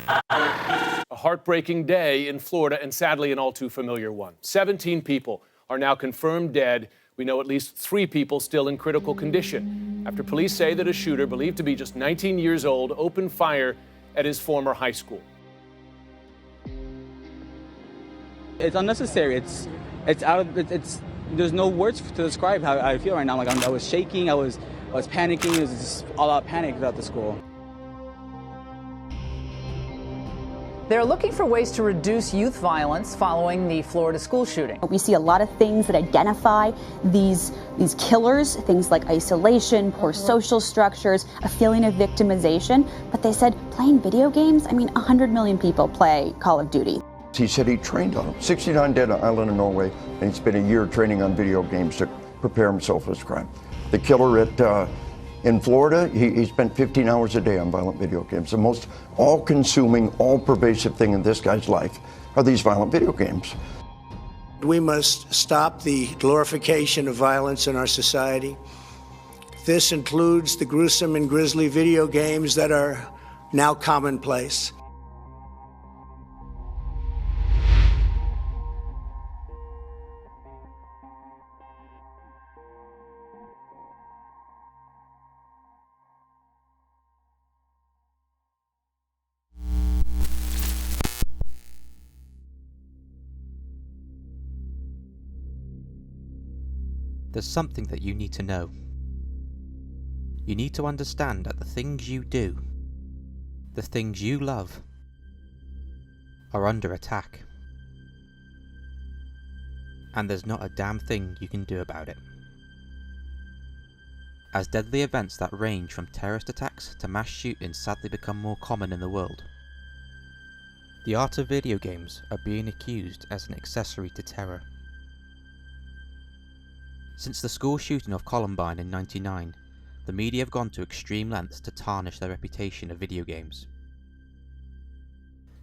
A heartbreaking day in Florida, and sadly an all too familiar one. 17 people are now confirmed dead. We know at least 3 people still in critical condition after police say that a shooter, believed to be just 19 years old, opened fire at his former high school. It's unnecessary. There's no words to describe how I feel right now. Like I was shaking, I was panicking. It was just all out panic about the school. They're looking for ways to reduce youth violence following the Florida school shooting. We see a lot of things that identify these killers, things like isolation, poor social structures, a feeling of victimization. But they said playing video games, 100 million people play Call of Duty. He said he trained on them. 69 dead on island in Norway, and he spent a year training on video games to prepare himself for this crime. The killer in Florida, he spent 15 hours a day on violent video games. The most all-consuming, all-pervasive thing in this guy's life are these violent video games. We must stop the glorification of violence in our society. This includes the gruesome and grisly video games that are now commonplace. There's something that you need to know. You need to understand that the things you do, the things you love, are under attack. And there's not a damn thing you can do about it. As deadly events that range from terrorist attacks to mass shootings sadly become more common in the world, the art of video games are being accused as an accessory to terror. Since the school shooting of Columbine in '99, the media have gone to extreme lengths to tarnish their reputation of video games.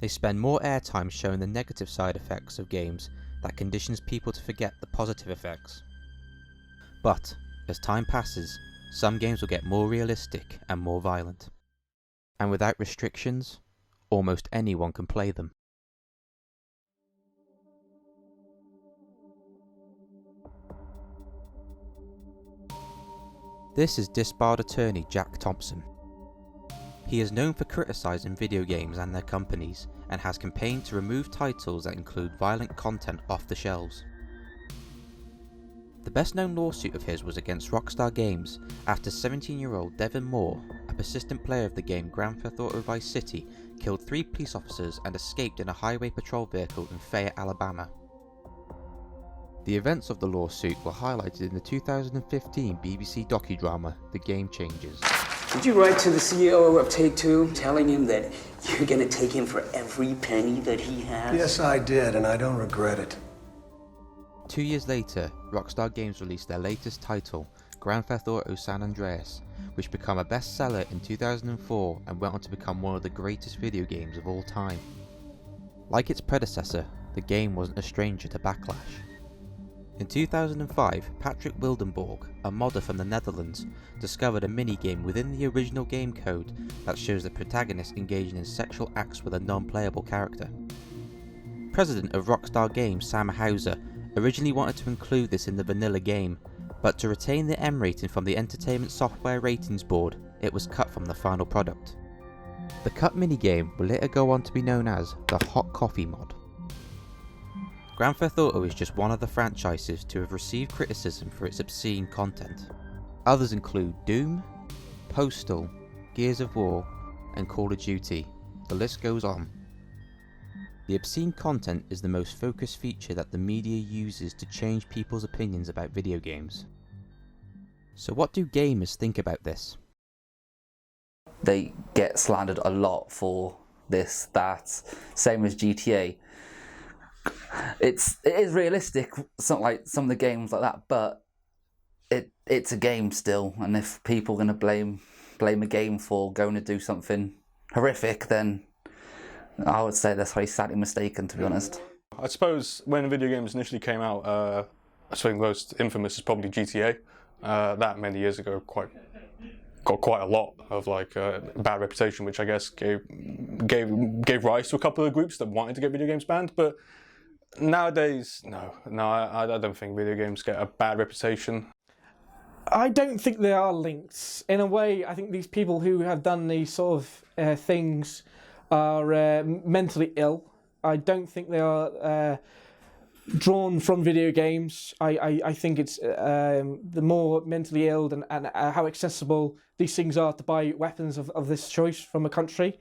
They spend more airtime showing the negative side effects of games that conditions people to forget the positive effects. But, as time passes, some games will get more realistic and more violent. And without restrictions, almost anyone can play them. This is disbarred attorney Jack Thompson. He is known for criticising video games and their companies, and has campaigned to remove titles that include violent content off the shelves. The best known lawsuit of his was against Rockstar Games after 17-year-old Devin Moore, a persistent player of the game Grand Theft Auto Vice City, killed 3 police officers and escaped in a highway patrol vehicle in Fayette, Alabama. The events of the lawsuit were highlighted in the 2015 BBC docudrama The Game Changers. Did you write to the CEO of Take-Two telling him that you're gonna take him for every penny that he has? Yes, I did, and I don't regret it. 2 years later, Rockstar Games released their latest title, Grand Theft Auto San Andreas, which became a bestseller in 2004 and went on to become one of the greatest video games of all time. Like its predecessor, the game wasn't a stranger to backlash. In 2005, Patrick Wildenborg, a modder from the Netherlands, discovered a minigame within the original game code that shows the protagonist engaging in sexual acts with a non-playable character. President of Rockstar Games Sam Houser originally wanted to include this in the vanilla game, but to retain the M rating from the Entertainment Software Ratings Board, it was cut from the final product. The cut minigame will later go on to be known as the Hot Coffee mod. Grand Theft Auto is just one of the franchises to have received criticism for its obscene content. Others include Doom, Postal, Gears of War, and Call of Duty. The list goes on. The obscene content is the most focused feature that the media uses to change people's opinions about video games. So what do gamers think about this? They get slandered a lot for this, that, same as GTA. It is realistic, something like some of the games like that, but it's a game still, and if people are going to blame a game for going to do something horrific, then I would say that's very sadly mistaken, to be honest. I suppose when video games initially came out, I suppose most infamous is probably GTA. That many years ago, quite got quite a lot of like bad reputation, which I guess gave rise to a couple of groups that wanted to get video games banned. But nowadays, no, I don't think video games get a bad reputation. I don't think they are linked. In a way, I think these people who have done these sort of things are mentally ill. I don't think they are drawn from video games. I think it's the more mentally ill and how accessible these things are to buy weapons of this choice from a country.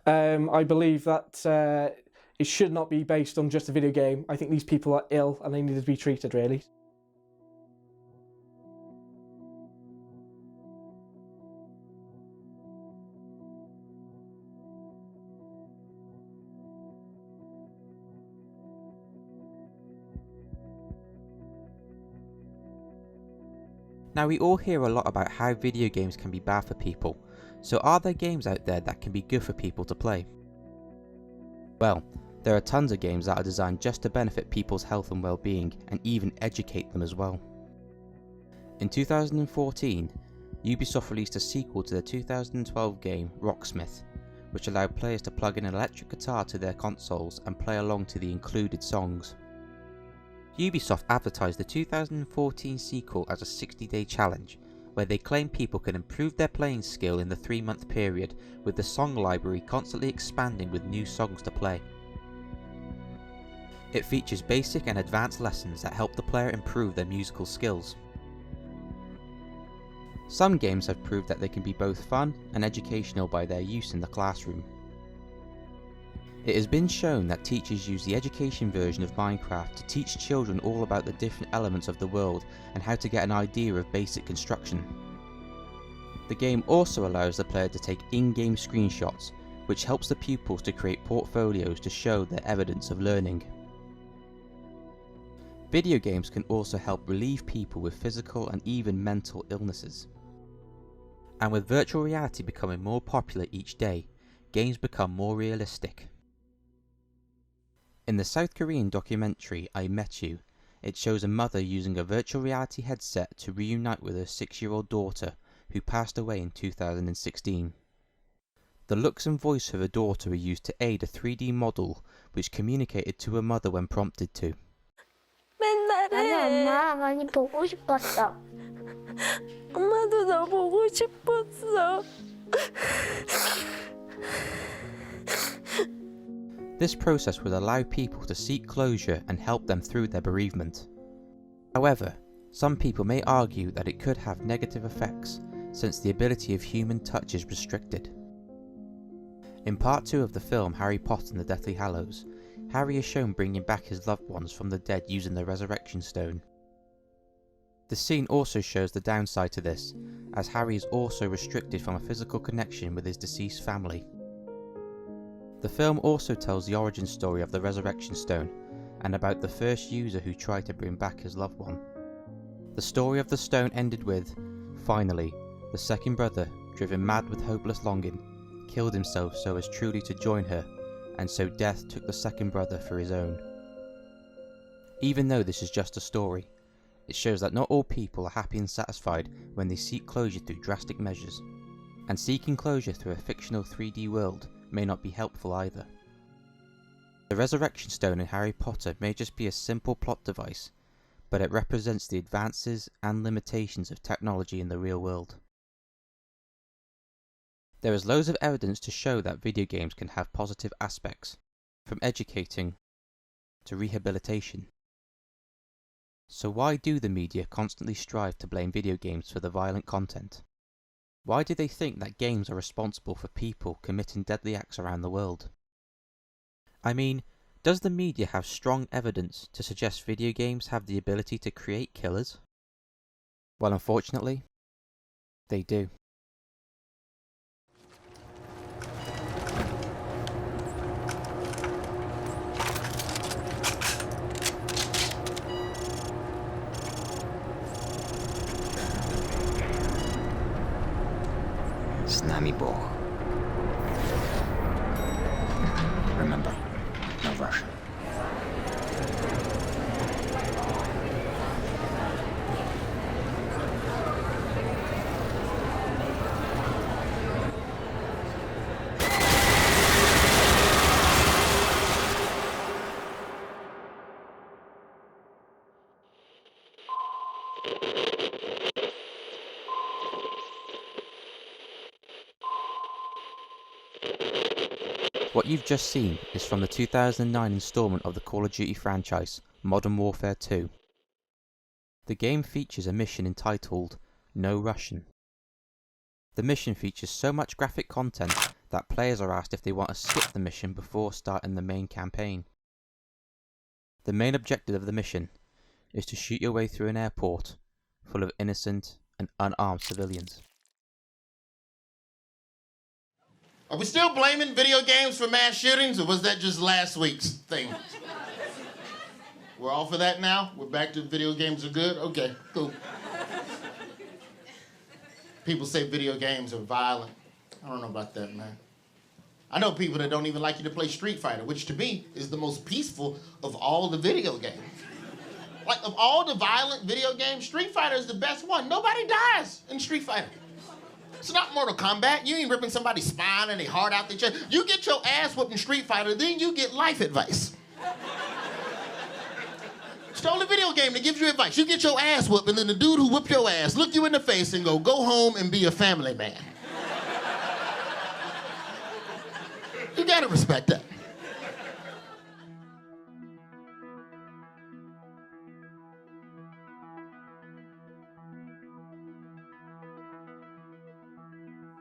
I believe that it should not be based on just a video game. I think these people are ill and they need to be treated, really. Now, we all hear a lot about how video games can be bad for people, so are there games out there that can be good for people to play? Well, there are tons of games that are designed just to benefit people's health and well-being, and even educate them as well. In 2014, Ubisoft released a sequel to the 2012 game Rocksmith, which allowed players to plug in an electric guitar to their consoles and play along to the included songs. Ubisoft advertised the 2014 sequel as a 60-day challenge, where they claim people can improve their playing skill in the 3-month period, with the song library constantly expanding with new songs to play. It features basic and advanced lessons that help the player improve their musical skills. Some games have proved that they can be both fun and educational by their use in the classroom. It has been shown that teachers use the education version of Minecraft to teach children all about the different elements of the world and how to get an idea of basic construction. The game also allows the player to take in-game screenshots, which helps the pupils to create portfolios to show their evidence of learning. Video games can also help relieve people with physical and even mental illnesses. And with virtual reality becoming more popular each day, games become more realistic. In the South Korean documentary I Met You, it shows a mother using a virtual reality headset to reunite with her 6-year-old daughter, who passed away in 2016. The looks and voice of her daughter were used to aid a 3D model, which communicated to her mother when prompted to. 나는 엄마가 많이 보고 싶었어. 엄마도 너 보고 싶었어. This process would allow people to seek closure and help them through their bereavement. However, some people may argue that it could have negative effects, since the ability of human touch is restricted. In part 2 of the film Harry Potter and the Deathly Hallows, Harry is shown bringing back his loved ones from the dead using the Resurrection Stone. The scene also shows the downside to this, as Harry is also restricted from a physical connection with his deceased family. The film also tells the origin story of the Resurrection Stone, and about the first user who tried to bring back his loved one. The story of the stone ended with, finally, the second brother, driven mad with hopeless longing, killed himself so as truly to join her, and so death took the second brother for his own. Even though this is just a story, it shows that not all people are happy and satisfied when they seek closure through drastic measures, and seeking closure through a fictional 3D world may not be helpful either. The Resurrection Stone in Harry Potter may just be a simple plot device, but it represents the advances and limitations of technology in the real world. There is loads of evidence to show that video games can have positive aspects, from educating to rehabilitation. So why do the media constantly strive to blame video games for the violent content? Why do they think that games are responsible for people committing deadly acts around the world? I mean, does the media have strong evidence to suggest video games have the ability to create killers? Well, unfortunately, they do. Z nami Bóg. Remember, no Russian. What you've just seen is from the 2009 installment of the Call of Duty franchise, Modern Warfare 2. The game features a mission entitled No Russian. The mission features so much graphic content that players are asked if they want to skip the mission before starting the main campaign. The main objective of the mission is to shoot your way through an airport full of innocent and unarmed civilians. Are we still blaming video games for mass shootings, or was that just last week's thing? We're off of that now? We're back to video games are good? Okay, cool. People say video games are violent. I don't know about that, man. I know people that don't even like you to play Street Fighter, which to me is the most peaceful of all the video games. Like, of all the violent video games, Street Fighter is the best one. Nobody dies in Street Fighter. It's not Mortal Kombat. You ain't ripping somebody's spine and their heart out their chest. You get your ass whooped in Street Fighter, then you get life advice. It's the only video game that gives you advice. You get your ass whooped, and then the dude who whipped your ass look you in the face and go home and be a family man. You gotta respect that.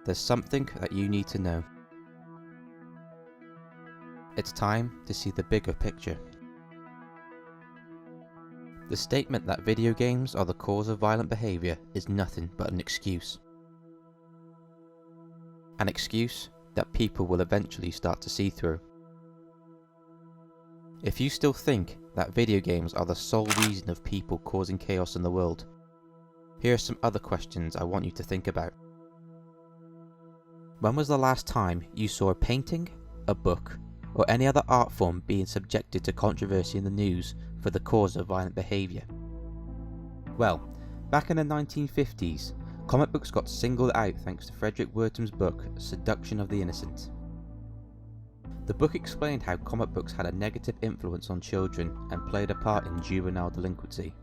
There's something that you need to know. It's time to see the bigger picture. The statement that video games are the cause of violent behaviour is nothing but an excuse. An excuse that people will eventually start to see through. If you still think that video games are the sole reason of people causing chaos in the world, here are some other questions I want you to think about. When was the last time you saw a painting, a book, or any other art form being subjected to controversy in the news for the cause of violent behaviour? Well, back in the 1950s, comic books got singled out thanks to Frederick Wertham's book, Seduction of the Innocent. The book explained how comic books had a negative influence on children and played a part in juvenile delinquency.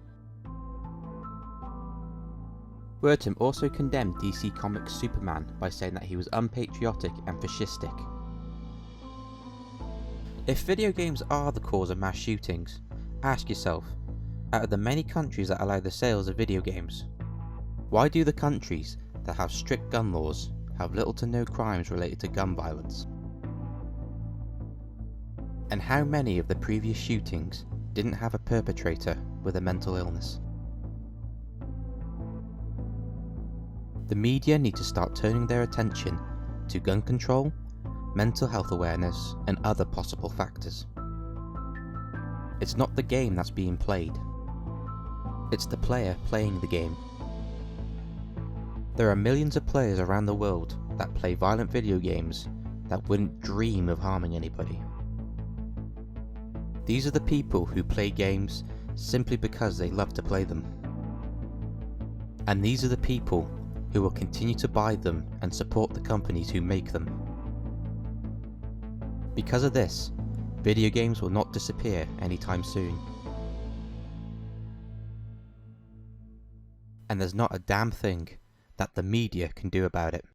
Wertham also condemned DC Comics' Superman by saying that he was unpatriotic and fascistic. If video games are the cause of mass shootings, ask yourself, out of the many countries that allow the sales of video games, why do the countries that have strict gun laws have little to no crimes related to gun violence? And how many of the previous shootings didn't have a perpetrator with a mental illness? The media need to start turning their attention to gun control, mental health awareness, and other possible factors. It's not the game that's being played. It's the player playing the game. There are millions of players around the world that play violent video games that wouldn't dream of harming anybody. These are the people who play games simply because they love to play them. And these are the people who will continue to buy them and support the companies who make them. Because of this, video games will not disappear anytime soon. And there's not a damn thing that the media can do about it.